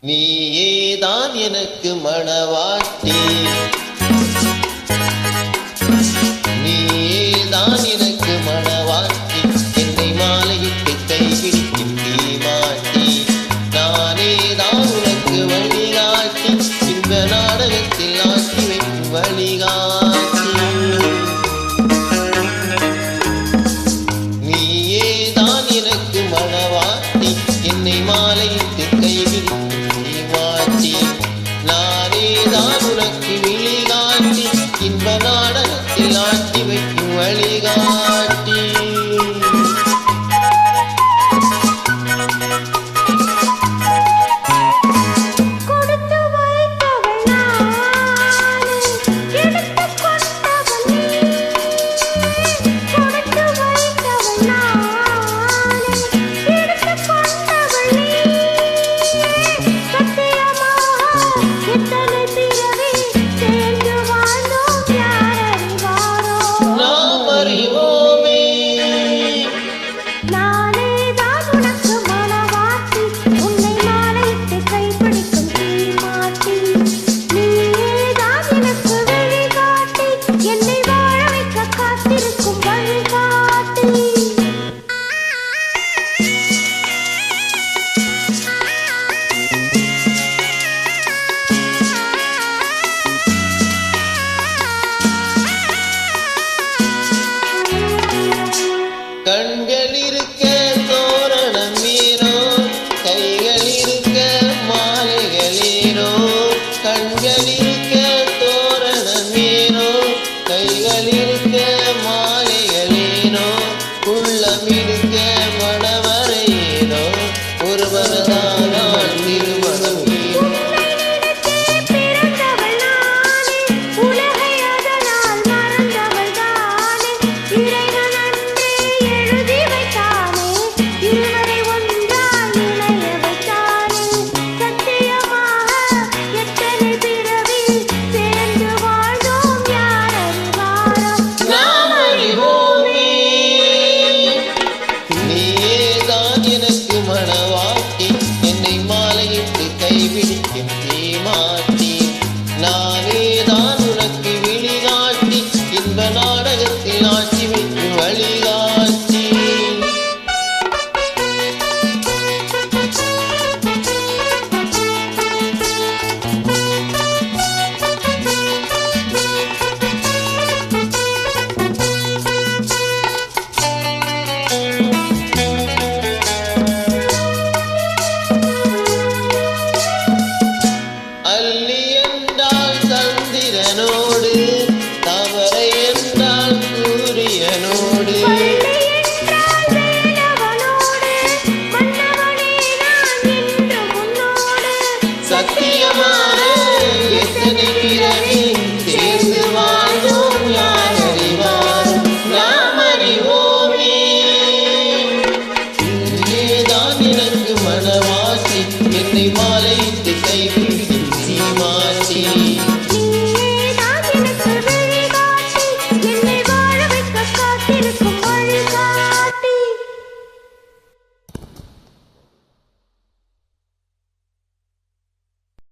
நீயேதான் எனக்கு மணவாட்டி, நீயேதான் எனக்கு மணவாட்டி, என்னை மாலையிட்டு கைபிடிக்கும் தீமாட்டி, நானேதான் உனக்கு வழிகாட்டி, இந்த நாடகத்தில் ஆக்கி வைக்கும் வழிகாட்டி. நீயேதான் எனக்கு மணவாட்டி, என்னை மாலையிட்டு கைபிடிக்கும் தீமாட்டி, நானேதான் உனக்கு விழிகாட்டி, இன்ப நாடகத்தில் ஆட்டி வைக்கும் வழிகாட்டி. கண்கள் இருக்க தோரணம் ஏனோ, கைகள் இருக்க மாலைகள் ஏனோ, கண்கள் இருக்க தோரணம் ஏனோ, கைகள் இருக்க மாலைகள் ஏனோ, உள்ளம் இருக்க மணவரை ஏனோ, ஒருவர்தான் திருமணம் ஏனோ. நீயேதான் எனக்கு